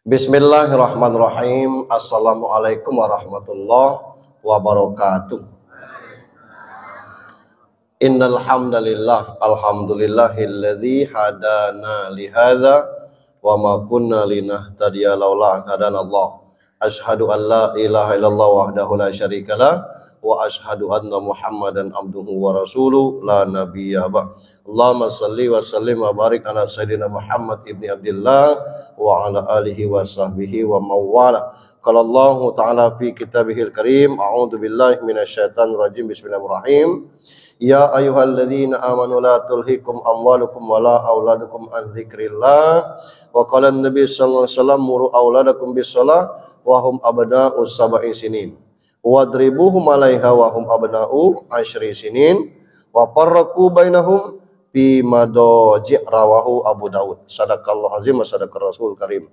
Bismillahirrahmanirrahim. Assalamualaikum warahmatullahi wabarakatuh. Innal hamdalillah, alhamdulillahilladzi hadana li hadza wa ma kunna linahtadiya laula an hadanallah. Asyhadu an la ilaha illallah wahdahu la syarikalah wa asyhadu anna Muhammadan abduhu wa rasuluh la nabiyya ba'. Allahumma shalli wa sallim wa barik ala sayyidina Muhammad ibni Abdullah wa ala alihi wa sahbihi wa mawala. Qala Allah ta'ala fi kitabihil karim, a'udzu billahi minasyaitonir rajim. Bismillahirrahmanirrahim. Ya ayyuhalladzina amanu la tulhikum amwalukum wala auladukum an dzikrillah. Wa qala an-nabi sallallahu alaihi wasallam muru auladakum bis-shalah wa hum abna'u sab'i sinin. Wadribuhum 'alaiha wa hum abna'u 10 sinin. Wa farraqu bainahum fi madaji' rawahu Abu Dawud. Sadaqallahu azim wa sadaqar rasul karim.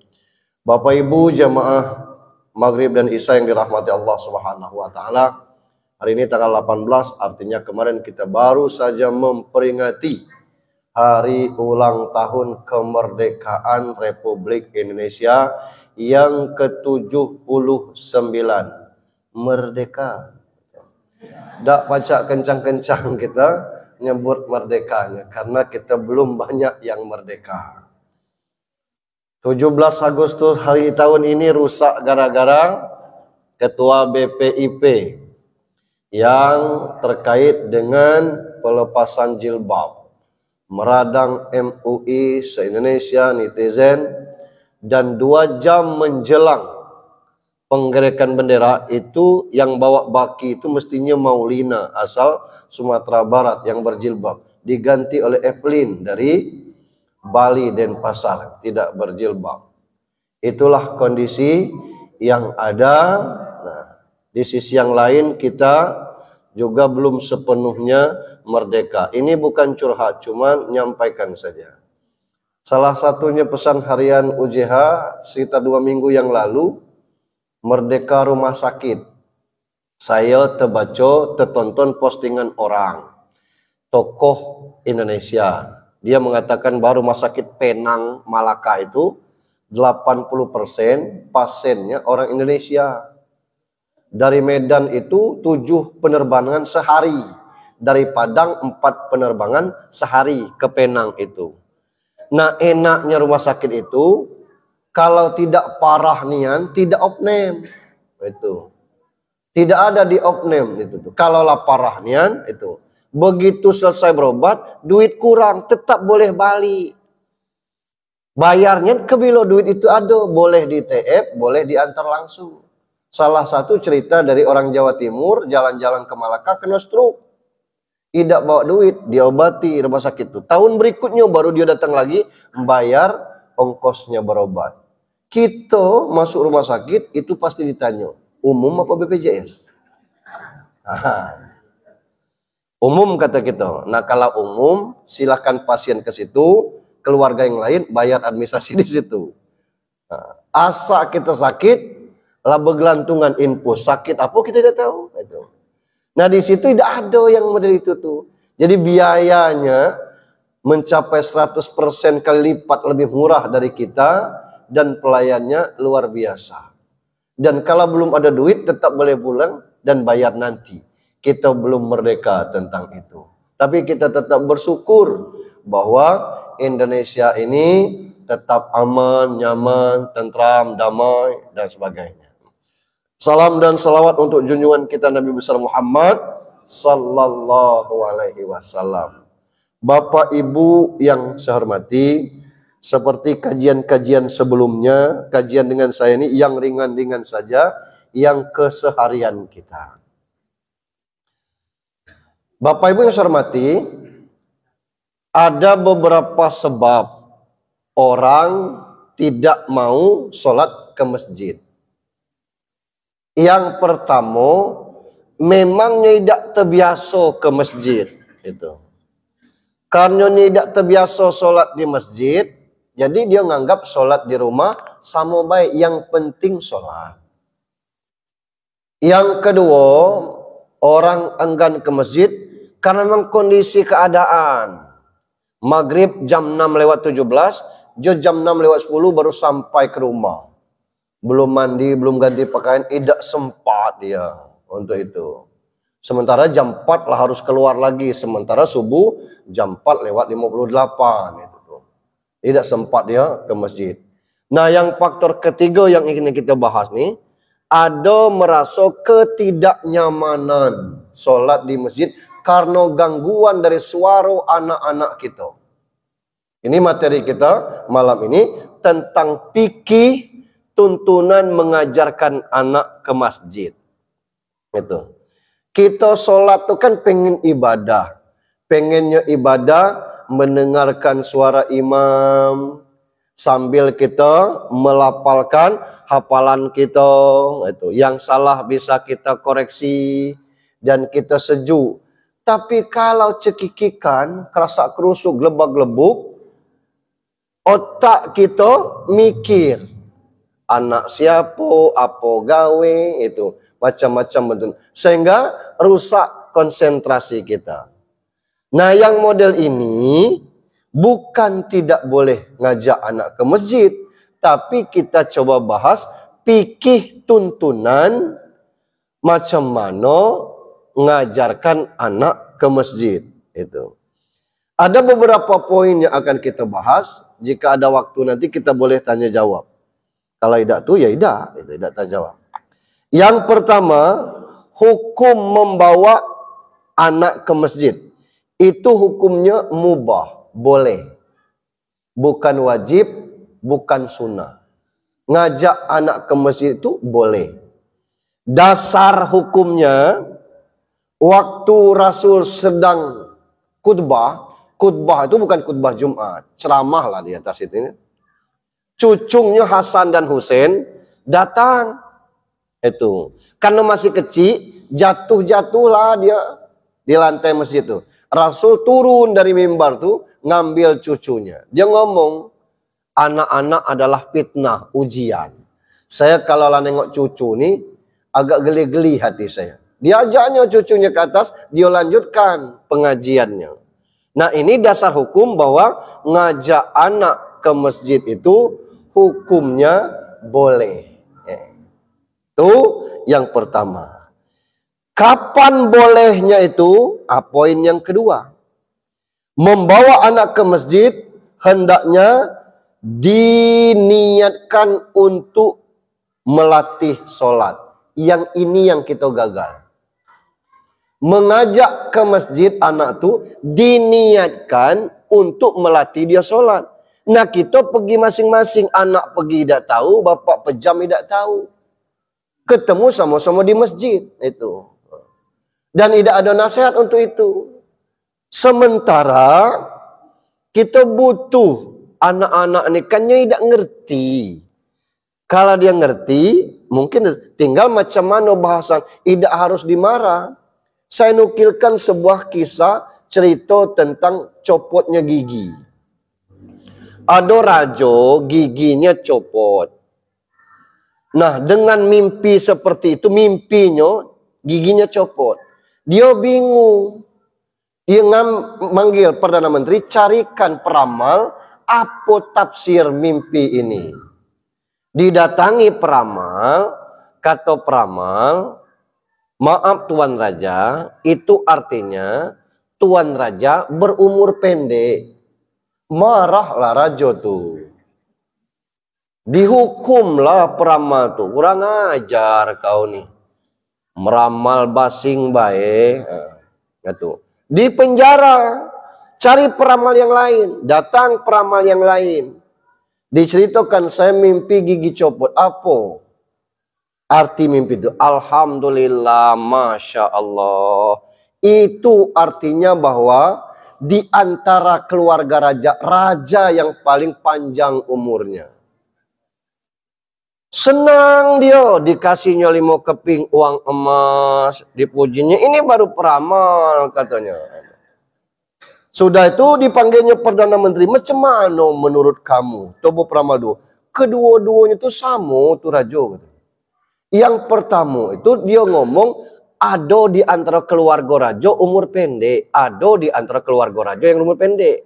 Bapak Ibu jamaah Maghrib dan Isya yang dirahmati Allah Subhanahu wa taala. Hari ini tanggal 18, artinya kemarin kita baru saja memperingati hari ulang tahun kemerdekaan Republik Indonesia yang ke-79. Merdeka. Dak pacak kencang-kencang kita nyebut merdekanya karena kita belum banyak yang merdeka. 17 Agustus hari tahun ini rusak gara-gara Ketua BPIP yang terkait dengan pelepasan jilbab, meradang MUI se-Indonesia, netizen, dan 2 jam menjelang penggerakan bendera itu yang bawa baki itu mestinya Maulina asal Sumatera Barat yang berjilbab, diganti oleh Evelyn dari Bali Denpasar tidak berjilbab. Itulah kondisi yang ada. Nah, di sisi yang lain kita juga belum sepenuhnya merdeka. Ini bukan curhat, cuman nyampaikan saja. Salah satunya pesan harian UJH sekitar 2 minggu yang lalu, merdeka rumah sakit. Saya tertonton postingan orang, tokoh Indonesia. Dia mengatakan bahwa rumah sakit Penang, Malaka itu 80% pasiennya orang Indonesia. Dari Medan itu 7 penerbangan sehari. Dari Padang 4 penerbangan sehari ke Penang itu. Nah, enaknya rumah sakit itu kalau tidak parah nian tidak opname. Itu. Tidak ada di opname itu tuh. Kalau lah parah nian itu. Begitu selesai berobat, duit kurang tetap boleh balik. Bayarnya kebilo duit itu ada, boleh di TF, boleh diantar langsung. Salah satu cerita dari orang Jawa Timur, jalan-jalan ke Malaka kena stroke. Tidak bawa duit, diobati rumah sakit itu. Tahun berikutnya baru dia datang lagi, membayar ongkosnya berobat. Kita masuk rumah sakit, itu pasti ditanya, umum apa BPJS? Umum kata kita. Nah kalau umum, silahkan pasien ke situ, keluarga yang lain bayar administrasi di situ. Nah, asa kita sakit, lah bergelantungan info sakit apa kita tidak tahu itu. Nah di situ tidak ada yang model itu tuh. Jadi biayanya mencapai 100% kali lipat lebih murah dari kita dan pelayannya luar biasa. Dan kalau belum ada duit tetap boleh pulang dan bayar nanti. Kita belum merdeka tentang itu. Tapi kita tetap bersyukur bahwa Indonesia ini tetap aman, nyaman, tentram, damai dan sebagainya. Salam dan salawat untuk junjungan kita Nabi besar Muhammad sallallahu alaihi wasallam. Bapak Ibu yang saya hormati, seperti kajian-kajian sebelumnya, kajian dengan saya ini yang ringan-ringan saja, yang keseharian kita. Bapak Ibu yang saya hormati, ada beberapa sebab orang tidak mau sholat ke masjid. Yang pertama, memang tidak terbiasa ke masjid itu. Karena tidak terbiasa sholat di masjid, jadi dia menganggap sholat di rumah sama baik. Yang penting sholat. Yang kedua, orang enggan ke masjid karena memang kondisi keadaan. Maghrib jam 6 lewat 17, jam 6 lewat 10 baru sampai ke rumah. belum mandi, belum ganti pakaian, tidak sempat dia untuk itu. Sementara jam 4 lah harus keluar lagi, sementara subuh jam 4 lewat 58 itu tuh. Tidak sempat dia ke masjid. Nah, yang faktor ketiga yang ingin kita bahas nih, ada merasa ketidaknyamanan sholat di masjid karena gangguan dari suara anak-anak kita. Ini materi kita malam ini tentang fikih tuntunan mengajarkan anak ke masjid. Itu. Kita sholat itu kan pengen ibadah. Pengennya ibadah mendengarkan suara imam sambil kita melafalkan hafalan kita. Itu. Yang salah bisa kita koreksi dan kita sejuk. Tapi kalau cekikikan, kerasa kerusuk, gelebak-gelebuk, otak kita mikir anak siapa, apa gawe, itu macam-macam betul, sehingga rusak konsentrasi kita. Nah, yang model ini bukan tidak boleh ngajak anak ke masjid, tapi kita coba bahas fikih tuntunan macam mana ngajarkan anak ke masjid itu. Ada beberapa poin yang akan kita bahas. Jika ada waktu nanti kita boleh tanya jawab. Kalau tidak tuh ya tidak tanya jawab. Yang pertama, hukum membawa anak ke masjid. Itu hukumnya mubah, boleh. Bukan wajib, bukan sunnah. Ngajak anak ke masjid itu boleh. Dasar hukumnya, waktu Rasul sedang khutbah, khutbah itu bukan khutbah Jumat, ceramah lah di atas itu. Cucunya Hasan dan Husain datang. Itu. Karena masih kecil, jatuh-jatuhlah dia di lantai masjid itu. Rasul turun dari mimbar tuh, ngambil cucunya. Dia ngomong, anak-anak adalah fitnah, ujian. Saya kalau nengok cucu nih, agak geli-geli hati saya. Diajaknya cucunya ke atas, dia lanjutkan pengajiannya. Nah, ini dasar hukum bahwa ngajak anak ke masjid itu hukumnya boleh. Itu yang pertama. Kapan bolehnya itu? Poin yang kedua. Membawa anak ke masjid hendaknya diniatkan untuk melatih sholat. Yang ini yang kita gagal. Mengajak ke masjid anak tuh diniatkan untuk melatih dia sholat. Nah, kita pergi masing-masing. Anak pergi tidak tahu, bapak pejam tidak tahu. Ketemu sama-sama di masjid itu. Dan tidak ada nasihat untuk itu. Sementara kita butuh anak-anak ini kan tidak ngerti. Kalau dia ngerti, mungkin tinggal macam mana bahasan. Tidak harus dimarah. Saya nukilkan sebuah kisah cerita tentang copotnya gigi. Ada raja giginya copot. Nah, dengan mimpi seperti itu, mimpinya giginya copot. Dia bingung. Dia manggil Perdana Menteri, carikan peramal apa tafsir mimpi ini. Didatangi peramal, kata peramal, maaf Tuan Raja, itu artinya Tuan Raja berumur pendek. Marahlah raja tuh. Dihukumlah peramal tuh. Kurang ajar kau nih. Meramal basing baik. Gitu. Di penjara. Cari peramal yang lain. Datang peramal yang lain. Diceritakan saya mimpi gigi copot. Apa arti mimpi itu? Alhamdulillah, Masya Allah. Itu artinya bahwa di antara keluarga raja, raja yang paling panjang umurnya. Senang dia, dikasihnya 5 keping uang emas, dipujinya. Ini baru peramal katanya. Sudah itu dipanggilnya Perdana Menteri. Macam mana menurut kamu? Coba peramal dulu. Kedua-duanya itu sama tuh raja. Yang pertama itu dia ngomong, ada di antara keluarga raja umur pendek. Ada di antara keluarga raja yang umur pendek.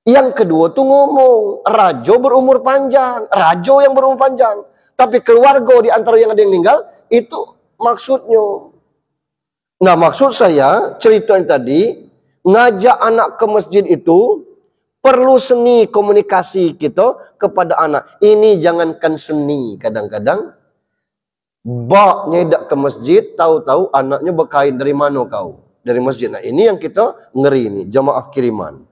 Yang kedua tuh ngomong, raja berumur panjang. Raja yang berumur panjang. Tapi keluarga di antara yang ada yang meninggal, itu maksudnya. Nah, maksud saya, cerita yang tadi, ngajak anak ke masjid itu, perlu seni komunikasi kita kepada anak. Ini jangankan seni, kadang-kadang, bak nyedak ke masjid, tahu-tahu anaknya berkain dari mana kau? Dari masjid. Nah, ini yang kita ngeri nih, jamaah kiriman.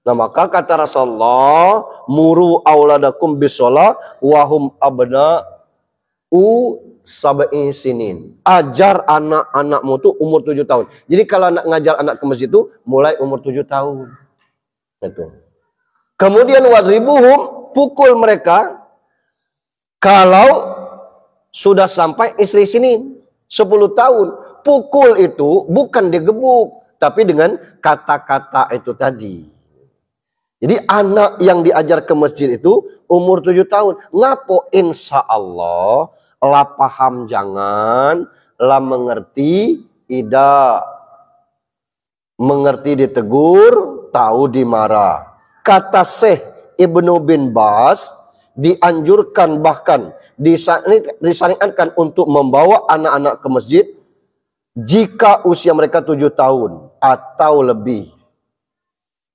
Nah, maka kata Rasulullah, muru auladakum bisolah wahum abna'u sab'i sinin. Ajar anak-anakmu tuh umur 7 tahun. Jadi kalau anak ngajar anak ke masjid itu mulai umur 7 tahun. Itu. Kemudian wadribuhum, pukul mereka kalau sudah sampai istri sinin 10 tahun. Pukul itu bukan digebuk, tapi dengan kata-kata itu tadi. Jadi anak yang diajar ke masjid itu umur 7 tahun. Ngapo insya Allah lah paham jangan, lah mengerti tidak. Mengerti ditegur, tahu dimarah. Kata Syekh Ibnu bin Baz, dianjurkan bahkan disyariatkan untuk membawa anak-anak ke masjid jika usia mereka 7 tahun atau lebih.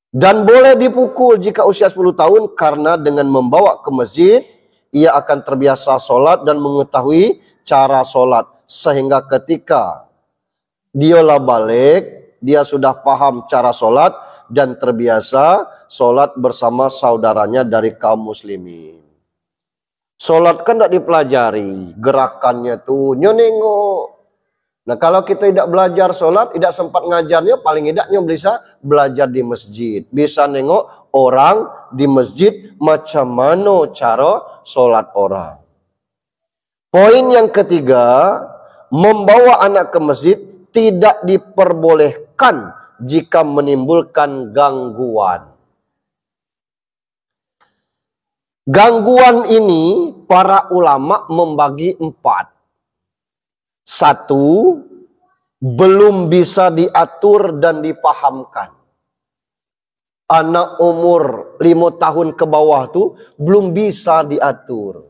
Dan boleh dipukul jika usia 10 tahun karena dengan membawa ke masjid ia akan terbiasa sholat dan mengetahui cara sholat. Sehingga ketika dialah balik, dia sudah paham cara sholat dan terbiasa sholat bersama saudaranya dari kaum muslimin. Sholat kan tidak dipelajari, gerakannya tuh nyenengok. Nah, kalau kita tidak belajar sholat, tidak sempat ngajarnya, paling tidaknya bisa belajar di masjid. Bisa nengok orang di masjid macam mana cara sholat orang. Poin yang ketiga, membawa anak ke masjid tidak diperbolehkan jika menimbulkan gangguan. Gangguan ini para ulama membagi 4. 1, belum bisa diatur dan dipahamkan. Anak umur 5 tahun ke bawah tuh belum bisa diatur.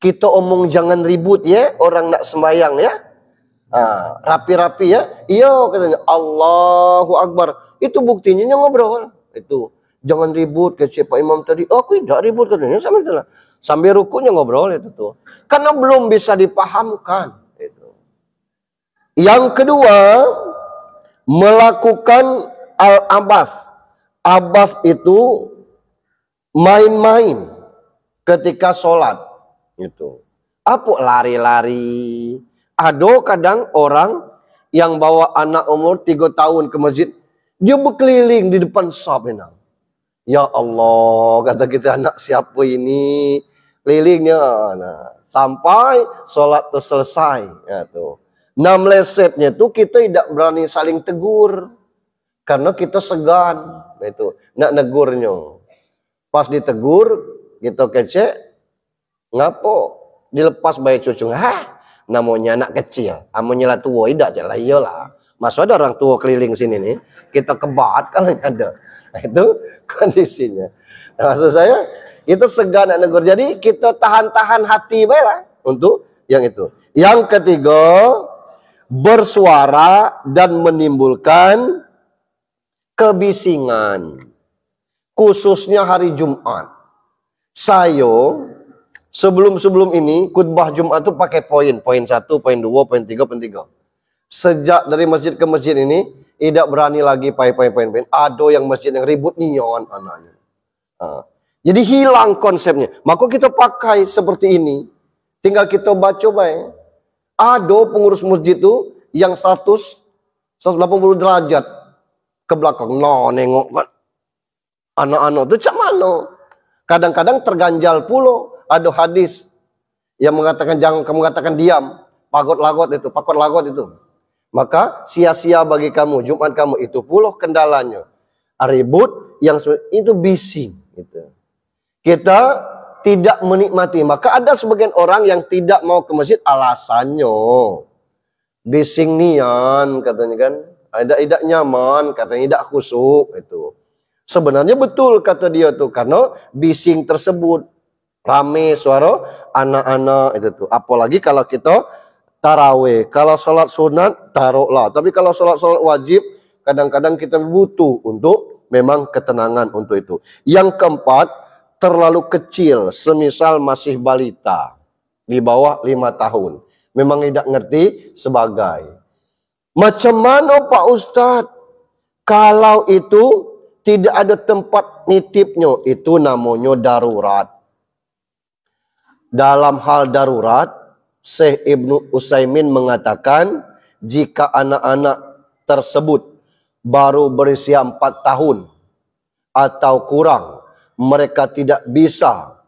Kita omong jangan ribut ya, orang nak sembahyang ya. Rapi-rapi ya. Iya katanya Allahu Akbar. Itu buktinya ngobrol. Itu jangan ribut kata Pak Imam tadi. Oh, aku tidak ribut katanya sambil rukunya ngobrol itu tuh. Karena belum bisa dipahamkan. Yang kedua, melakukan al-abath. Abath itu main-main ketika sholat. Gitu. Apa lari-lari. Ada kadang orang yang bawa anak umur 3 tahun ke masjid, dia berkeliling di depan saf. Ya Allah, kata kita, anak siapa ini? Kelilingnya. Nah, sampai sholat itu selesai. Ya, tuh. Nah, melesetnya tuh kita tidak berani saling tegur. Karena kita segan. Itu, nak negurnya. Pas ditegur, kita kecek. Ngapo? Dilepas bayi cucu. Namanya anak kecil. Amunya lah tua, tidak jelas. Iyalah. Masa ada orang tua keliling sini nih. Kita kebat kalau ada. Nah, itu kondisinya. Nah, maksud saya, itu segan nak negur. Jadi kita tahan-tahan hati baiklah untuk yang itu. Yang ketiga, bersuara dan menimbulkan kebisingan, khususnya hari Jumat. Saya sebelum ini khutbah Jumat itu pakai poin 1, poin 2, poin 3, poin 3. Sejak dari masjid ke masjid ini tidak berani lagi poin. Ada yang masjid yang ribut nion anaknya. Jadi hilang konsepnya. Maka kita pakai seperti ini. Tinggal kita baca baik. Ada pengurus masjid itu yang 180 derajat ke belakang. No, nengok kan. Anak-anak itu cak mana? Kadang-kadang terganjal pula. Ada hadis yang mengatakan jangan kamu katakan diam. Pakot lagot itu. Maka sia-sia bagi kamu. Jumat kamu itu pula kendalanya. Ribut yang itu bising. Gitu. Kita tidak menikmati. Maka ada sebagian orang yang tidak mau ke masjid alasannya bising nian katanya kan. Tidak nyaman katanya, tidak khusyuk itu. Sebenarnya betul kata dia tuh karena bising tersebut Rame suara anak-anak itu tuh. Apalagi kalau kita taraweh. Kalau sholat sunat, taruhlah. Tapi kalau sholat wajib, kadang-kadang kita butuh untuk memang ketenangan untuk itu. Yang keempat, terlalu kecil. Semisal masih balita. Di bawah 5 tahun. Memang tidak ngerti sebagai. Macam mana Pak Ustadz? Kalau itu tidak ada tempat nitipnya, itu namanya darurat. Dalam hal darurat, Syekh Ibnu Utsaimin mengatakan, jika anak-anak tersebut baru berusia 4 tahun atau kurang, mereka tidak bisa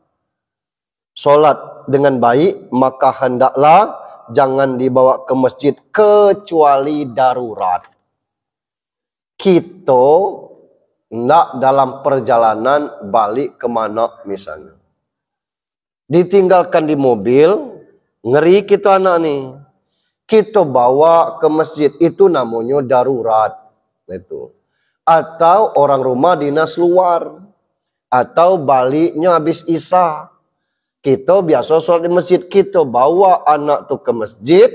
sholat dengan baik, maka hendaklah jangan dibawa ke masjid kecuali darurat. Kita nak dalam perjalanan balik kemana misalnya. Ditinggalkan di mobil, ngeri kita anak nih. Kita bawa ke masjid, itu namanya darurat. Itu. Atau orang rumah dinas luar. Atau baliknya habis isya. Kita biasa sholat di masjid, kita bawa anak tuh ke masjid,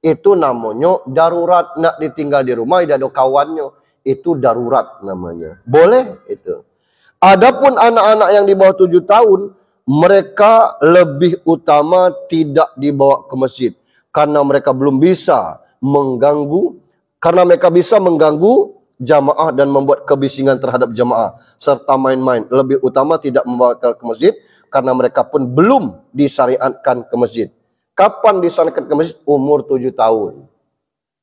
itu namanya darurat. Nak ditinggal di rumah, tidak ada kawannya, itu darurat namanya. Boleh itu. Adapun anak-anak yang di bawah 7 tahun, mereka lebih utama tidak dibawa ke masjid. Karena mereka belum bisa mengganggu, jamaah dan membuat kebisingan terhadap jamaah serta main-main. Lebih utama tidak membawa ke masjid karena mereka pun belum disyariatkan ke masjid. Kapan disyariatkan ke masjid? Umur 7 tahun.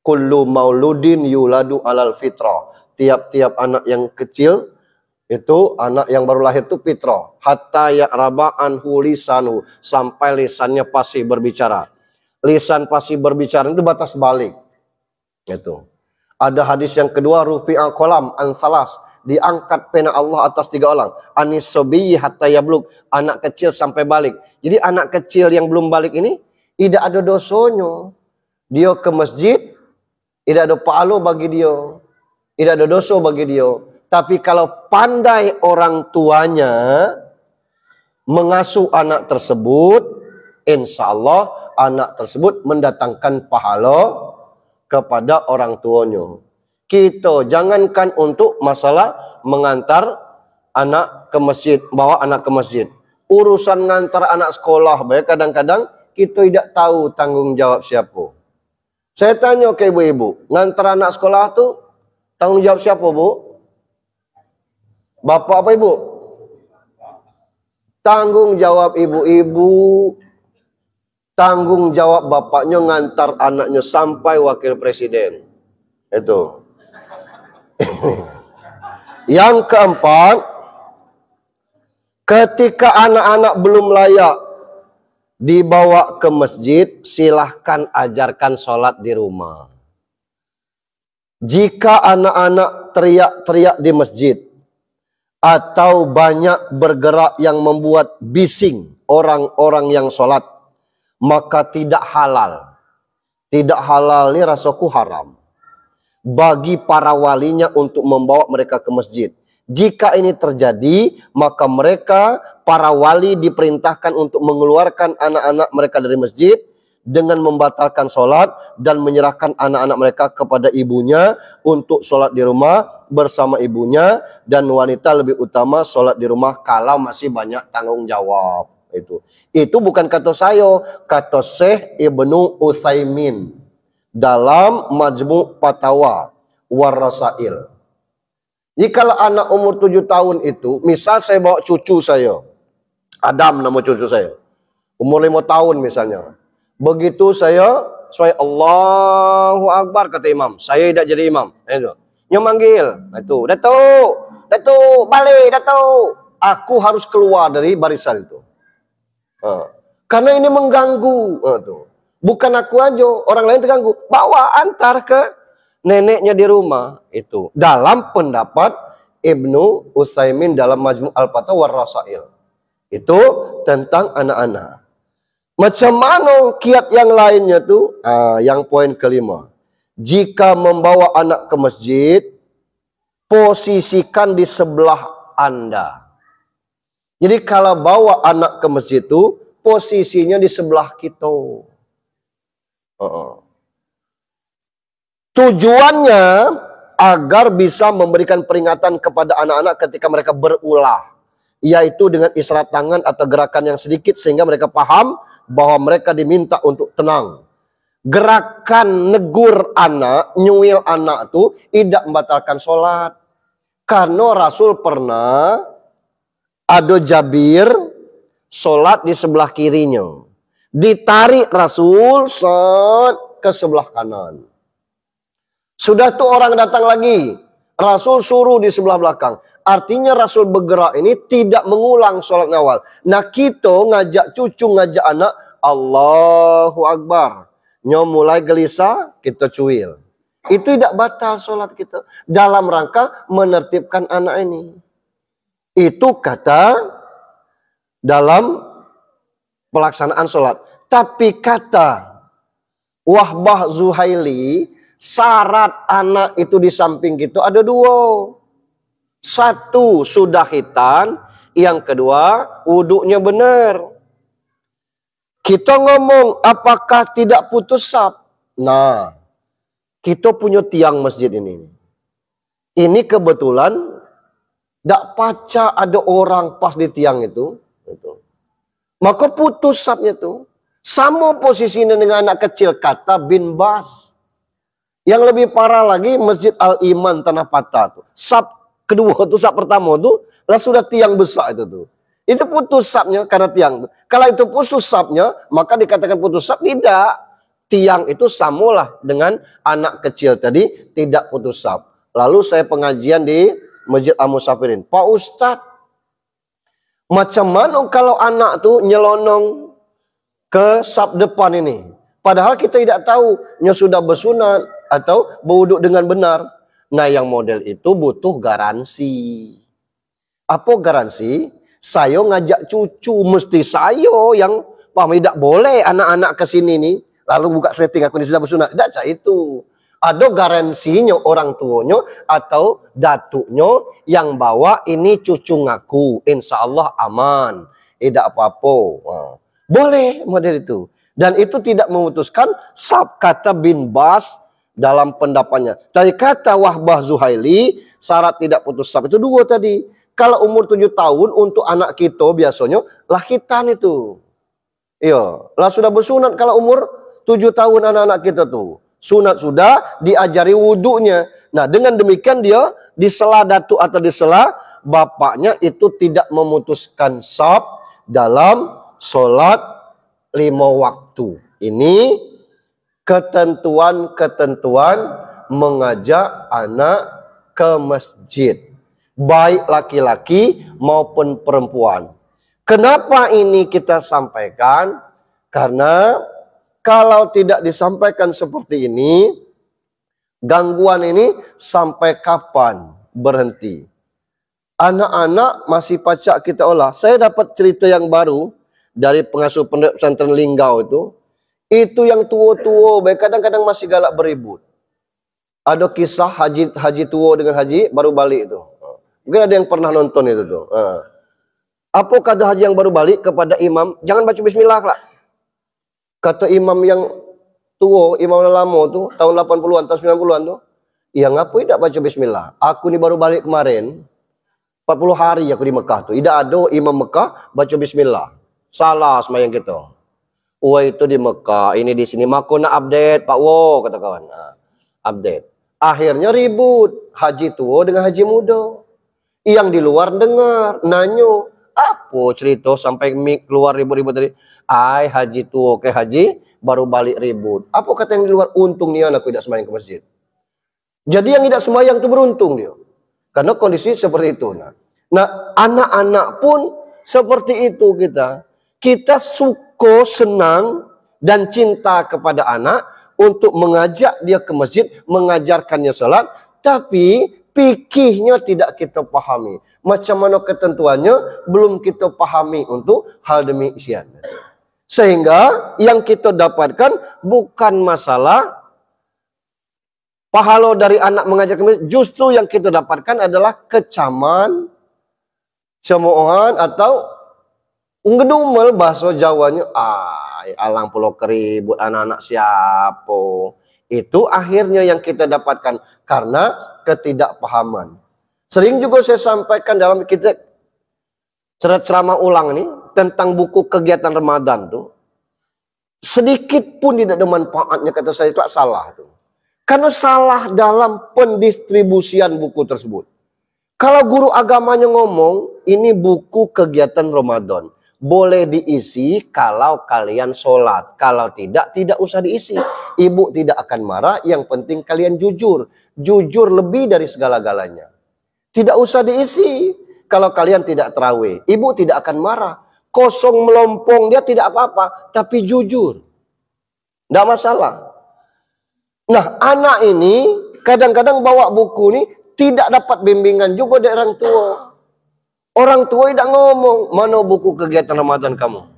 Kullu mauludin yuladu alal fitrah. Tiap-tiap anak yang kecil itu, anak yang baru lahir itu fitrah. Hatta ya'raba anhu lisanu, sampai lisannya pasti berbicara. Lisan pasti berbicara itu batas balik. Gitu. Ada hadis yang kedua, rufi'al qalam an salas, diangkat pena Allah atas 3 orang. Anis sobiyi hatta yablug, anak kecil sampai balik. Jadi anak kecil yang belum balik ini tidak ada dosanya. Dia ke masjid, tidak ada pahala bagi dia. Tidak ada dosa bagi dia. Tapi kalau pandai orang tuanya mengasuh anak tersebut, insya Allah anak tersebut mendatangkan pahala kepada orang tuanya. Kita jangankan untuk masalah mengantar anak ke masjid, bawa anak ke masjid. Urusan ngantar anak sekolah, kadang-kadang kita tidak tahu tanggung jawab siapa. Saya tanya ke ibu-ibu, ngantar anak sekolah tuh tanggung jawab siapa, Bu? Bapak apa ibu? Tanggung jawab ibu-ibu. Tanggung jawab bapaknya ngantar anaknya sampai wakil presiden. Itu. Yang keempat, ketika anak-anak belum layak dibawa ke masjid, silahkan ajarkan sholat di rumah. Jika anak-anak teriak-teriak di masjid, atau banyak bergerak yang membuat bising orang-orang yang sholat, maka tidak halal. Tidak halal ini rasaku haram bagi para walinya untuk membawa mereka ke masjid. Jika ini terjadi, maka mereka, para wali, diperintahkan untuk mengeluarkan anak-anak mereka dari masjid dengan membatalkan sholat dan menyerahkan anak-anak mereka kepada ibunya untuk sholat di rumah bersama ibunya, dan wanita lebih utama sholat di rumah kalau masih banyak tanggung jawab. Itu bukan kata saya, kata Syekh Ibnu Utsaimin dalam Majmu' Fatawa war Rasail. Jika anak umur 7 tahun itu, misal saya bawa cucu saya, Adam nama cucu saya, umur 5 tahun misalnya. Begitu saya Allahu Akbar kata imam, saya tidak jadi imam. Dia manggil, Datuk, balik Datuk. Aku harus keluar dari barisan itu. Karena ini mengganggu. Bukan aku aja, orang lain terganggu. Bawa antar ke neneknya di rumah. Itu dalam pendapat Ibnu Utsaimin dalam Majmu' al-Fatawa war Rasail. Itu tentang anak-anak. Macam mana kiat yang lainnya tuh? Yang poin kelima. Jika membawa anak ke masjid, posisikan di sebelah Anda. Jadi kalau bawa anak ke masjid itu, posisinya di sebelah kita. Tujuannya agar bisa memberikan peringatan kepada anak-anak ketika mereka berulah. Yaitu dengan isyarat tangan atau gerakan yang sedikit sehingga mereka paham bahwa mereka diminta untuk tenang. Gerakan negur anak, nyuil anak itu tidak membatalkan sholat. Karena Rasul pernah ada Jabir sholat di sebelah kirinya. Ditarik Rasul ke sebelah kanan. Sudah tuh orang datang lagi. Rasul suruh di sebelah belakang. Artinya Rasul bergerak ini tidak mengulang sholat awal. Nah kita ngajak cucu, ngajak anak. Allahu Akbar. Nyo mulai gelisah, kita cuil. Itu tidak batal sholat kita. Dalam rangka menertibkan anak ini. Itu kata dalam pelaksanaan sholat. Tapi kata Wahbah Zuhaili, syarat anak itu di samping kita ada dua. Satu, sudah khitan. Yang kedua, wuduknya benar. Kita ngomong, apakah tidak putus saf? Nah, kita punya tiang masjid ini. Ini kebetulan, tidak paca ada orang pas di tiang itu. Maka putus safnya itu. Sama posisinya dengan anak kecil, kata bin Bas. Yang lebih parah lagi, Masjid Al-Iman Tanah Patah. Saf kedua itu, saf pertama itu, lah sudah tiang besar itu tuh. Itu putus safnya karena tiang. Kalau itu putus safnya, maka dikatakan putus saf. Tidak. Tiang itu samalah dengan anak kecil tadi, tidak putus saf. Lalu saya pengajian di Masjid Al-Musafirin. Pak Ustadz, macam mana kalau anak tuh nyelonong ke saf depan ini? Padahal kita tidak tahu, nya sudah bersunat atau berwuduk dengan benar. Nah yang model itu butuh garansi. Apa garansi? Saya ngajak cucu, mesti saya yang paham tidak boleh anak-anak ke sini nih. Lalu buka setting aku ini sudah bersunat. Tidak cak itu. Ada garansinya orang tuanya atau datuknya yang bawa ini cucu ngaku. Insya Allah aman. Tidak apa-apa. Boleh model itu. Dan itu tidak memutuskan sab kata bin Bas dalam pendapatnya. Tadi kata Wahbah Zuhaili, syarat tidak putus sab itu dua tadi. Kalau umur 7 tahun untuk anak kita biasanya lah khitan itu. Iya, lah sudah bersunat kalau umur 7 tahun anak-anak kita tuh. Sunat sudah, diajari wudhunya. Nah, dengan demikian dia di sela datuk atau di sela bapaknya itu tidak memutuskan sab dalam sholat 5 waktu. Ini ketentuan-ketentuan mengajak anak ke masjid. Baik laki-laki maupun perempuan. Kenapa ini kita sampaikan? Karena kalau tidak disampaikan seperti ini, gangguan ini sampai kapan berhenti? Anak-anak masih pacak kita olah. Saya dapat cerita yang baru dari pengasuh pondok pesantren Linggau itu. Itu yang tua-tua, kadang-kadang masih galak beribut. Ada kisah haji tua dengan haji baru balik itu. Mungkin ada yang pernah nonton itu tuh. Apa kata haji yang baru balik kepada imam? Jangan baca bismillah lah. Kata imam yang tua, imam lama tuh, tahun 80-an, tahun 90-an tuh. Ya ngapain tidak baca bismillah? Aku ini baru balik kemarin. 40 hari aku di Mekah tuh. Tidak ada imam Mekah baca bismillah. Salah semayang kita. Wah itu di Mekah, ini di sini. Maka nak update, Pak Wo, kata kawan. Update. Akhirnya ribut. Haji tua dengan haji muda. Yang di luar dengar, nanyo, apa cerita sampai keluar ribut-ribut tadi? Ai haji tua ke haji baru balik ribut. Apa kata yang di luar? Untung nih anakku tidak semayang ke masjid. Jadi yang tidak semayang itu beruntung dia. Karena kondisi seperti itu. Nah anak-anak pun seperti itu kita. Kita suka, senang dan cinta kepada anak untuk mengajak dia ke masjid, mengajarkannya salat, tapi fikihnya tidak kita pahami. Macam mana ketentuannya belum kita pahami untuk hal demikian. Sehingga yang kita dapatkan bukan masalah pahala dari anak mengajar ke masjid. Justru yang kita dapatkan adalah kecaman, Cemohan atau ngedumel bahasa Jawanya, alang pulau keribut anak-anak siapa. Itu akhirnya yang kita dapatkan karena ketidakpahaman. Sering juga saya sampaikan dalam kita ceramah ulang ini tentang buku kegiatan Ramadan tuh. Sedikit pun tidak ada manfaatnya kata saya, itu salah tuh. Karena salah dalam pendistribusian buku tersebut. Kalau guru agamanya ngomong, ini buku kegiatan Ramadan. Boleh diisi kalau kalian sholat. Kalau tidak, tidak usah diisi. Ibu tidak akan marah, yang penting kalian jujur. Jujur lebih dari segala-galanya. Tidak usah diisi kalau kalian tidak terawih. Ibu tidak akan marah. Kosong melompong, dia tidak apa-apa. Tapi jujur. Tidak masalah. Nah, anak ini kadang-kadang bawa buku ini tidak dapat bimbingan juga dari orang tua. Orang tua tidak ngomong, mana buku kegiatan Ramadan kamu?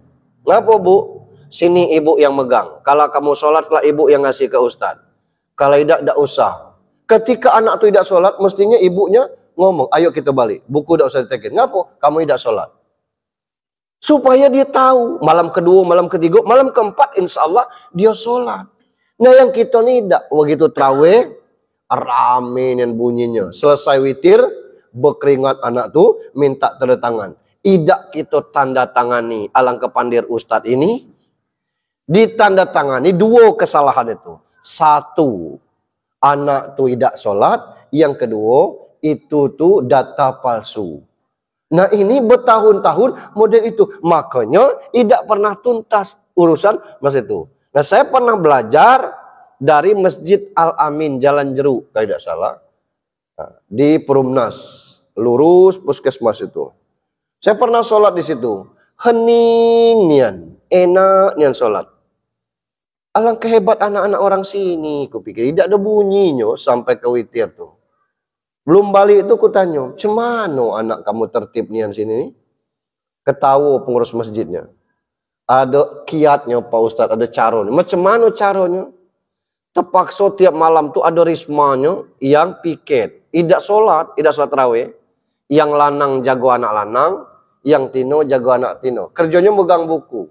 Ngapa bu? Sini ibu yang megang. Kalau kamu sholat, lah ibu yang ngasih ke ustaz. Kalau tidak usah. Ketika anak itu tidak sholat, mestinya ibunya ngomong, ayo kita balik. Buku tidak usah ditekin. Ngapa? Kamu tidak sholat. Supaya dia tahu, malam kedua, malam ketiga, malam keempat, insya Allah dia sholat. Nah yang kita ini tidak, begitu terawih, rame dan bunyinya. Selesai witir, berkeringat anak tuh, minta tanda tangan. Tidak kita tanda tangani, alangkah pandir ustadz ini, ditanda tangani dua kesalahan itu. Satu, anak tuh tidak sholat. Yang kedua, itu tuh data palsu. Nah ini bertahun-tahun model itu. Makanya tidak pernah tuntas urusan mas itu. Nah saya pernah belajar dari Masjid Al-Amin Jalan Jeruk, kalau tidak salah. Di Perumnas. Lurus puskesmas itu. Saya pernah sholat di situ. Hening nian. Enak nian sholat. Alangkah hebat anak-anak orang sini. Kupikir tidak ada bunyinya sampai ke witir tuh. Belum balik itu kutanya, cemano anak kamu tertib nian sini? Ketawa pengurus masjidnya. Ada kiatnya Pak Ustadz, ada caranya. Macam mana caranya? Terpaksa tiap malam tuh ada rismanya yang piket. Tidak sholat tarawih. Yang lanang jago anak lanang, yang tino jago anak tino. Kerjanya megang buku.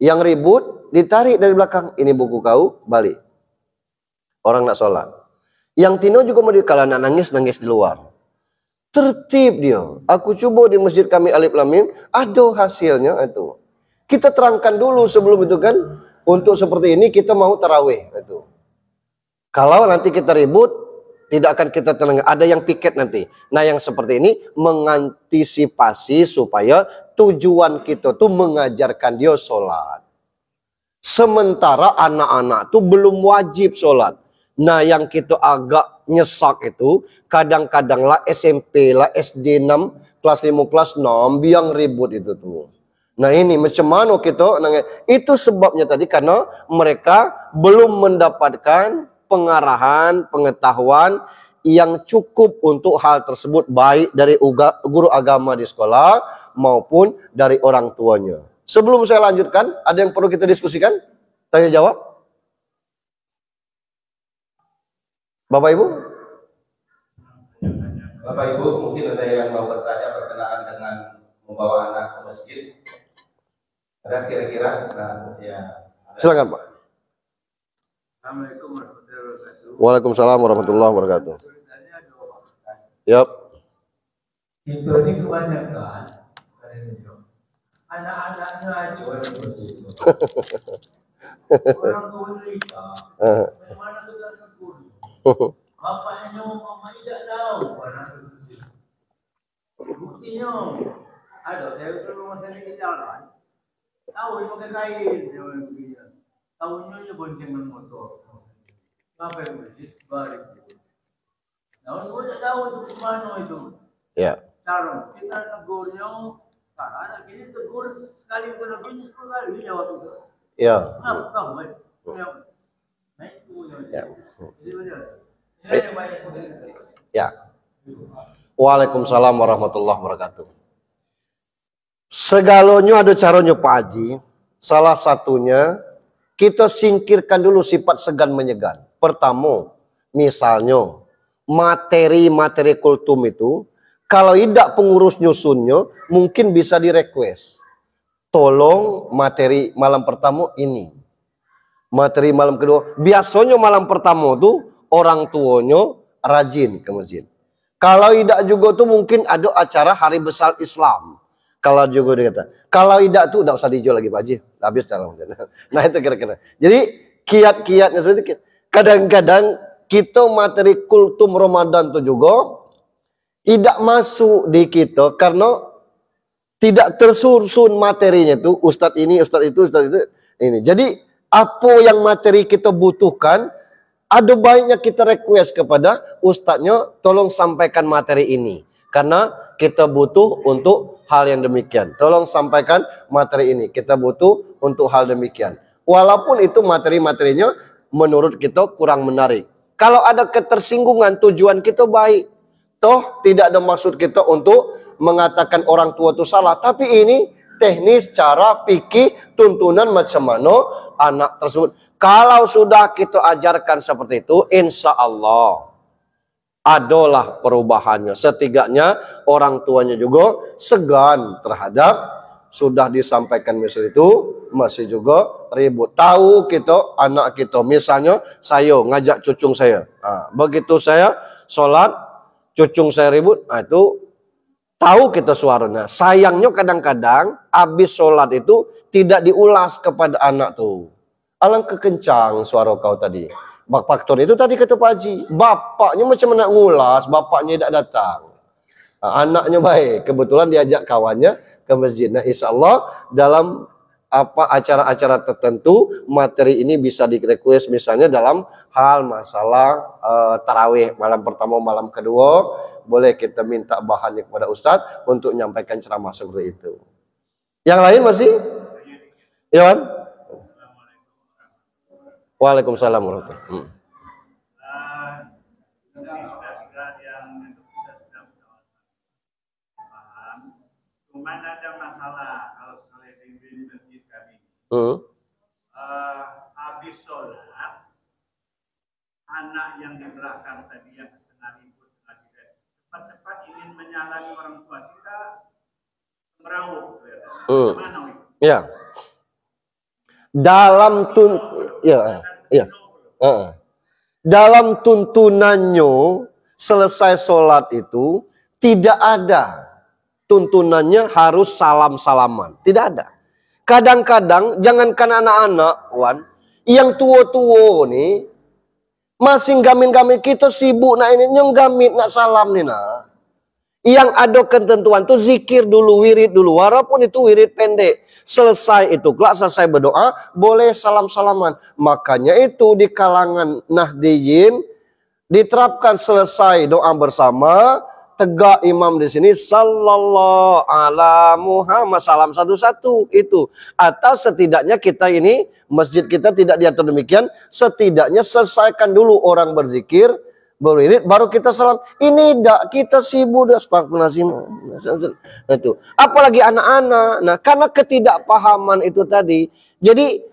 Yang ribut ditarik dari belakang. Ini buku kau, balik. Orang nak sholat. Yang tino juga mau kalau anak nangis di luar. Tertib dia. Aku coba di masjid kami Alif Lam Mim, ada hasilnya itu. Kita terangkan dulu sebelum itu kan, untuk seperti ini kita mau tarawih itu. Kalau nanti kita ribut, tidak akan kita tenang. Ada yang piket nanti. Nah yang seperti ini mengantisipasi supaya tujuan kita tuh mengajarkan dia sholat. Sementara anak-anak tuh belum wajib sholat. Nah yang kita agak nyesak itu, kadang-kadang lah SMP lah SD 6, kelas 5, kelas 6, biang ribut itu tuh. Nah ini macam mana kita, itu sebabnya tadi karena mereka belum mendapatkan pengarahan, pengetahuan yang cukup untuk hal tersebut, baik dari guru agama di sekolah maupun dari orang tuanya. Sebelum saya lanjutkan, ada yang perlu kita diskusikan? Tanya jawab? Bapak Ibu? Bapak Ibu, mungkin ada yang mau bertanya berkenaan dengan membawa anak ke masjid. Ada kira-kira? Nah, ya. Silakan Pak. Assalamualaikum warahmatullahi wabarakatuh. Waalaikumsalam warahmatullahi wabarakatuh. Yap. Itu ini kebanyakan anak-anaknya aja orang begitu. Orang tua mereka, bagaimana kita tegur? Bapaknya mama tidak tahu anak itu. Buktinya ada saya ke rumah sakit jalan, tahu dia pakai kain, dia begini. Tahunya dia boncengan motor. Apa yang bersih? Balik. Nah, orang tua tidak tahu itu kemana itu. Ya. Cara kita negurnya, karena anak ini tegur sekali itu negurnya 10 kali jawab itu. Ya. Kenapa kamu? Nah itu ya. Jadi benar. Ini yang banyak Ya. Waalaikumsalam warahmatullahi wabarakatuh. Segalanya ada caranya Pak Haji. Salah satunya kita singkirkan dulu sifat segan menyegan. Pertama, misalnya materi-materi kultum itu Kalau tidak pengurus nyusunnya, mungkin bisa di request. Tolong materi malam pertama ini. Materi malam kedua. Biasanya malam pertama tuh orang tuanya rajin ke masjid. Kalau tidak juga tuh mungkin ada acara hari besar Islam. Kalau juga dia kata. Kalau tidak tuh tidak usah dijual lagi Pak Haji. Habis dalam. Nah itu kira-kira. Jadi kiat-kiatnya seperti itu. Kadang-kadang kita materi kultum Ramadan tuh juga tidak masuk di kita karena tidak tersusun materinya tuh ustadz ini, ustadz itu ini. Jadi apa yang materi kita butuhkan, ada baiknya kita request kepada ustadznya, tolong sampaikan materi ini karena kita butuh untuk hal yang demikian. Tolong sampaikan materi ini, kita butuh untuk hal demikian. Walaupun itu materi-materinya menurut kita kurang menarik. Kalau ada ketersinggungan, tujuan kita baik. Toh tidak ada maksud kita untuk mengatakan orang tua itu salah, tapi ini teknis, cara, fikih, tuntunan macam mana anak tersebut. Kalau sudah kita ajarkan seperti itu, insya Allah adalah perubahannya. Setidaknya orang tuanya juga segan terhadap sudah disampaikan misal itu, masih juga ribut. Tahu kita anak kita, misalnya saya ngajak cucung saya, begitu saya sholat cucung saya ribut, itu tahu kita suaranya. Sayangnya kadang-kadang habis sholat itu tidak diulas kepada anak tuh. Alangkah kencang suara kau tadi. Faktor itu tadi kata Pak Haji. Bapaknya macam mana ngulas, bapaknya tidak datang. Anaknya baik, kebetulan diajak kawannya ke masjid. Nah insya Allah dalam acara-acara tertentu materi ini bisa di-request, misalnya dalam hal masalah tarawih malam pertama malam kedua, boleh kita minta bahannya kepada Ustadz untuk menyampaikan ceramah seperti itu. Yang lain masih? Ya kan? Waalaikumsalam warahmatullahi wabarakatuh. Cuman ada masalah kalau di masjid kami. Habis sholat, anak yang di belakang tadi yang setengah ribut, cepat-cepat ingin menyalami orang tua kita, meraup. Gimana itu? Ya. Dalam tuntunannya selesai sholat itu tidak ada tuntunannya harus salam-salaman. Tidak ada. Kadang-kadang jangankan anak-anak, Wan, yang tua-tua nih masih gamin-gamin kita sibuk nak ini nyenggamit nak salam nih nah. Yang ada ketentuan tuh zikir dulu, wirid dulu, walaupun itu wirid pendek. Selesai itu, selesai berdoa, boleh salam-salaman. Makanya itu di kalangan Nahdiyin diterapkan selesai doa bersama, tegak imam di sini sallallahu ala Muhammad, salam satu-satu itu. Atau setidaknya kita ini masjid kita tidak diatur demikian, setidaknya selesaikan dulu orang berzikir, berwirid, baru kita salam. Ini tidak, kita sibuk astagfirullahaladzim. Itu. Apalagi anak-anak. Nah, karena ketidakpahaman itu tadi, jadi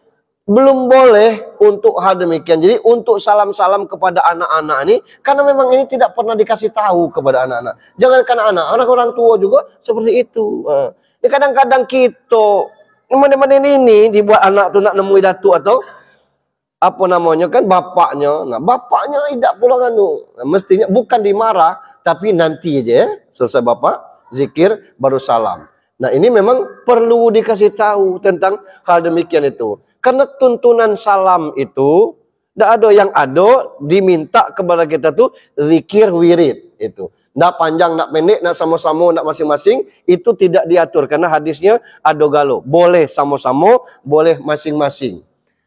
belum boleh untuk hal demikian. Jadi untuk salam-salam kepada anak-anak ini, karena memang ini tidak pernah dikasih tahu kepada anak-anak. Jangankan anak-anak, orang tua juga seperti itu. Kadang-kadang kita mana-mana ini dibuat anak tuh nak nemui datuk atau apa namanya kan bapaknya. Nah bapaknya tidak pulang nah, mestinya bukan dimarah, tapi nanti aja ya, selesai bapak zikir baru salam. Nah ini memang perlu dikasih tahu tentang hal demikian itu. Karena tuntunan salam itu tidak ada, yang ada diminta kepada kita tuh zikir wirid itu. Tidak panjang, tidak pendek, tidak sama-sama, tidak masing-masing, itu tidak diatur karena hadisnya ada galau. Boleh sama-sama, boleh masing-masing.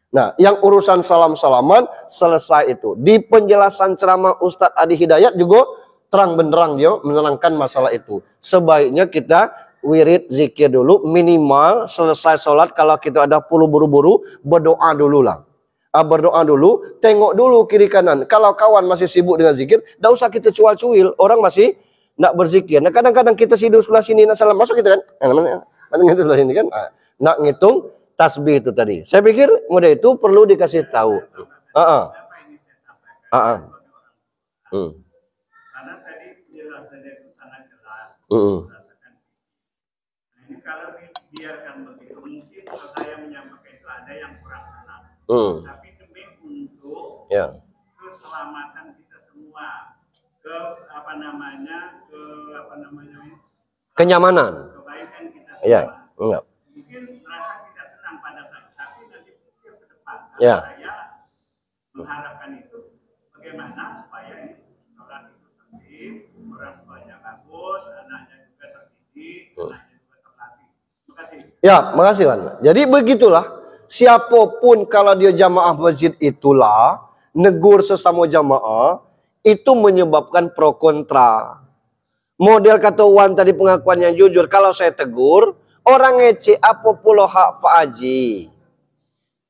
Nah, yang urusan salam-salaman selesai itu. Di penjelasan ceramah Ustadz Adi Hidayat juga terang benderang dia menerangkan masalah itu. Sebaiknya kita wirid zikir dulu, minimal selesai sholat. Kalau kita ada perlu buru-buru, berdoa dulu lah. Berdoa dulu, tengok dulu kiri kanan. Kalau kawan masih sibuk dengan zikir, tidak usah kita cual-cuil. Orang masih nak berzikir. Nah, kadang-kadang kita hidup sebelah sini, nak salam masuk kita kan. Nah, sebelah sini kan. Nak ngitung tasbih itu tadi. Saya pikir mudah itu perlu dikasih tahu. Karena tadi penjelasannya itu sangat jelas. merasakan. Nah, ini kalau dibiarkan begitu, mungkin kalau saya menyampaikan itu ada yang kurang senang. Tapi demi untuk keselamatan kita semua, kenyamanan, kebaikan kita semua. Mungkin merasa tidak senang pada saat, tapi nanti pikir ke depan. Saya mengharapkan itu bagaimana supaya sholat itu tertib, orang tuanya bagus, anaknya juga terdidik, anaknya juga terlatih. Terima kasih. Ya, makasih Wan. Jadi begitulah, siapapun kalau dia jamaah masjid itulah negur sesama jamaah itu menyebabkan pro kontra. Model kata Wan tadi pengakuan yang jujur, kalau saya tegur orang ngece apa pula hak Pak Haji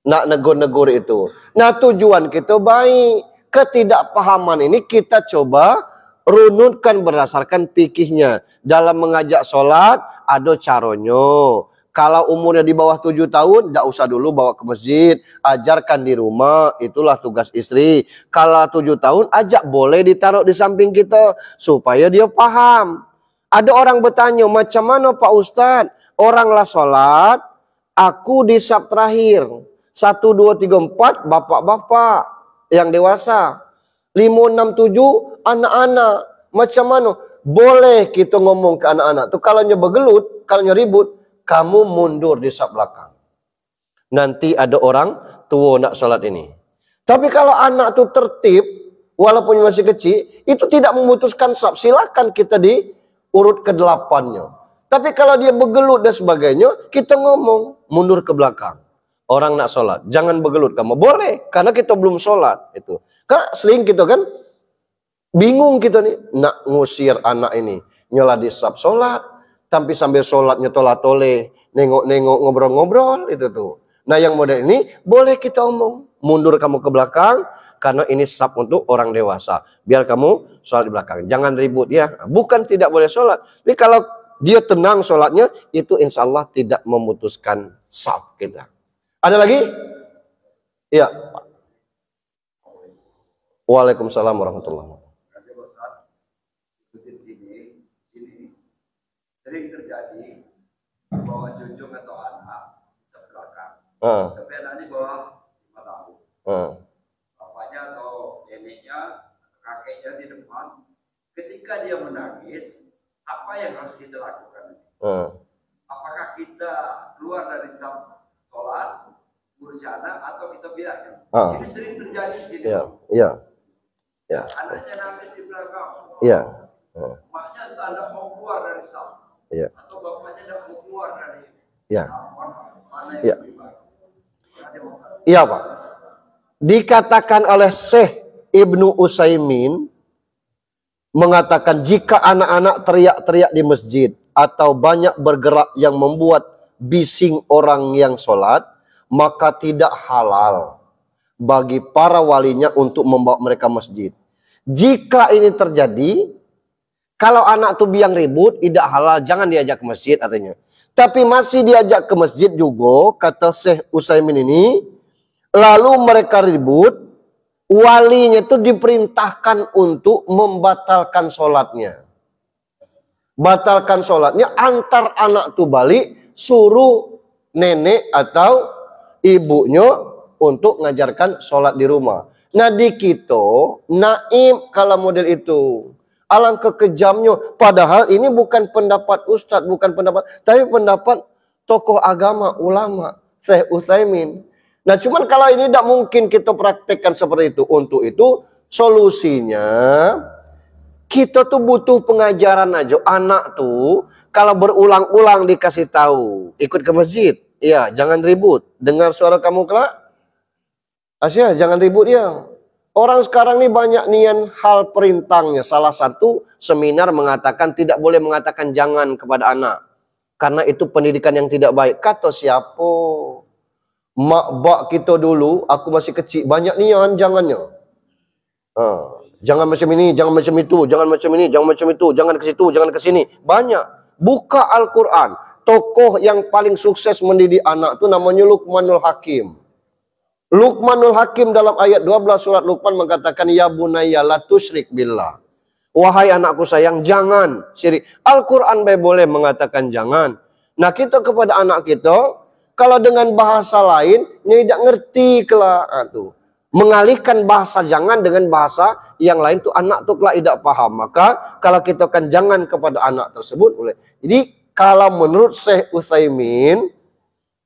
nak negur-negur itu. Nah tujuan kita baik. Ketidakpahaman ini kita coba runutkan berdasarkan fikihnya. Dalam mengajak sholat ada caranya. Kalau umurnya di bawah 7 tahun, tidak usah dulu bawa ke masjid. Ajarkan di rumah, itulah tugas istri. Kalau 7 tahun, ajak boleh ditaruh di samping kita. Supaya dia paham. Ada orang bertanya, macam mana Pak Ustadz? Oranglah sholat, aku di sab terakhir. 1, 2, 3, 4, bapak-bapak yang dewasa. 5, 6, 7, anak-anak. Macam mana? Boleh kita ngomong ke anak-anak. Tuh kalau bergelut, kalau ribut, kamu mundur di sab belakang. Nanti ada orang tua nak sholat ini. Tapi kalau anak tuh tertib, walaupun masih kecil, itu tidak memutuskan sab. Silakan kita di urut ke-8-nya. Tapi kalau dia bergelut dan sebagainya, kita ngomong mundur ke belakang. Orang nak sholat, jangan bergelut kamu. Boleh, karena kita belum sholat. Itu. Karena sering kita kan bingung kita nih nak ngusir anak ini. Nyolah di sab sholat. Tapi sambil sholatnya tolah-toleh, nengok-nengok, ngobrol-ngobrol, itu tuh. Nah yang model ini, boleh kita omong. Mundur kamu ke belakang, karena ini sab untuk orang dewasa. Biar kamu sholat di belakang. Jangan ribut ya. Bukan tidak boleh sholat. Tapi kalau dia tenang sholatnya, itu insya Allah tidak memutuskan sab kita. Ada lagi? Iya. Waalaikumsalam warahmatullahi wabarakatuh. Sering terjadi bahwa junjung atau anak di belakang, tapi anak ini bawah 5 tahun. Bapaknya atau neneknya, kakeknya di depan. Ketika dia menangis, apa yang harus kita lakukan? Apakah kita keluar dari sab sholat, ngurus anak, atau kita biarkan? Ini sering terjadi di sini. Iya. Anaknya nangis di belakang. Iya. Maknya tak mau keluar dari sab. Iya. Atau bapaknya tidak mau keluar dari mana yang lebih baik? Iya Pak. Dikatakan oleh Syekh Ibnu Utsaimin mengatakan jika anak-anak teriak-teriak di masjid atau banyak bergerak yang membuat bising orang yang sholat, maka tidak halal bagi para walinya untuk membawa mereka masjid. Jika ini terjadi, kalau anak tuh biang ribut, tidak halal, jangan diajak ke masjid artinya. Tapi masih diajak ke masjid juga, kata Syekh Utsaimin ini, lalu mereka ribut, walinya itu diperintahkan untuk membatalkan sholatnya. Batalkan sholatnya, antar anak tuh balik, suruh nenek atau ibunya untuk ngajarkan sholat di rumah. Nah di kita, naib kalau model itu. Alangkah kejamnya. Padahal ini bukan pendapat ustadz, bukan pendapat, tapi pendapat tokoh agama, ulama, Syekh Utsaimin. Nah cuman kalau ini tidak mungkin kita praktekkan seperti itu. Untuk itu solusinya kita tuh butuh pengajaran aja. Anak tuh kalau berulang-ulang dikasih tahu, ikut ke masjid, ya jangan ribut. Dengar suara kamu kelak, Asia jangan ribut ya. Orang sekarang ini banyak nian hal perintahnya. Salah satu seminar mengatakan tidak boleh mengatakan jangan kepada anak. Karena itu pendidikan yang tidak baik. Kata siapa? Mak bak kita dulu, aku masih kecil, banyak nian jangannya. Jangan macam ini, jangan macam itu, jangan macam ini, jangan macam itu, jangan ke situ, jangan ke sini. Banyak. Buka Al-Quran. Tokoh yang paling sukses mendidik anak itu namanya Luqmanul Hakim. Luqmanul Hakim dalam ayat 12 surat Luqman mengatakan, ya bunayya la tusyrik billah. Wahai anakku sayang, jangan syirik. Al-Quran boleh mengatakan jangan. Nah kita kepada anak kita, kalau dengan bahasa lain, dia tidak ngerti kelak tuh. Mengalihkan bahasa jangan dengan bahasa yang lain tuh anak tuh kelak tidak paham. Maka kalau kita kan jangan kepada anak tersebut boleh. Jadi kalau menurut Syekh Utsaimin,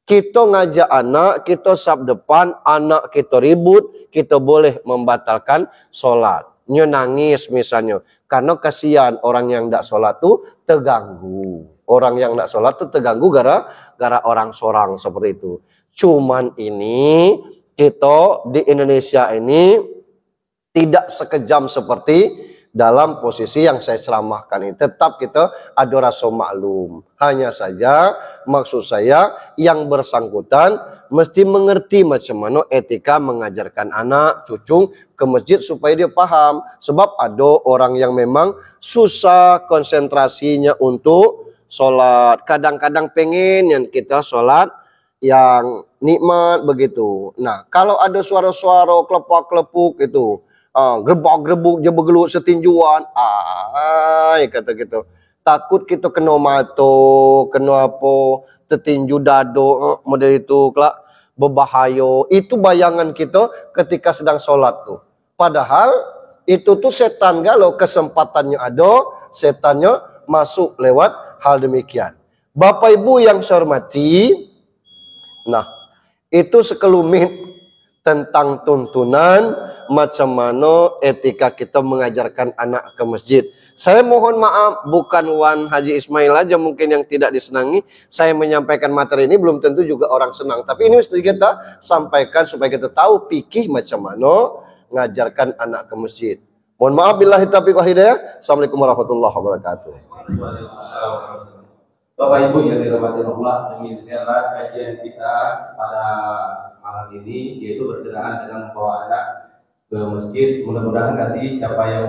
kita ngajak anak, kita sab depan, anak kita ribut, kita boleh membatalkan sholat. Nyo nangis misalnya, karena kasihan orang yang tidak sholat tuh terganggu. Orang yang tidak sholat tuh terganggu gara-gara orang sorang seperti itu. Cuman ini kita di Indonesia ini tidak sekejam seperti dalam posisi yang saya ceramahkan ini. Tetap kita ada rasa maklum. Hanya saja maksud saya yang bersangkutan mesti mengerti macam mana etika mengajarkan anak, cucu ke masjid supaya dia paham. Sebab ada orang yang memang susah konsentrasinya untuk sholat. Kadang-kadang pengen yang kita sholat yang nikmat begitu. Nah, kalau ada suara-suara kelepak-kelepuk itu, gerbak-gerbuk je bergelut setinjuan, kata gitu. Takut kita kena mato, kena apa, tertinju dado, model itu kelak berbahaya. Itu bayangan kita ketika sedang sholat tuh. Padahal itu tuh setan galau, kesempatannya ada, setannya masuk lewat hal demikian. Bapak Ibu yang saya hormati, nah itu sekelumit tentang tuntunan macam mana etika kita mengajarkan anak ke masjid. Saya mohon maaf, bukan Wan Haji Ismail aja mungkin yang tidak disenangi. Saya menyampaikan materi ini belum tentu juga orang senang. Tapi ini mesti kita sampaikan supaya kita tahu fikih macam mana mengajarkan anak ke masjid. Mohon maaf billahi taufiq wal hidayah. Assalamualaikum warahmatullahi wabarakatuh. Waalaikumsalam. Bapak Ibu yang dirahmati Allah, demikianlah kajian kita pada malam ini, yaitu berkenaan dengan membawa anak ke masjid. Mudah-mudahan nanti siapa yang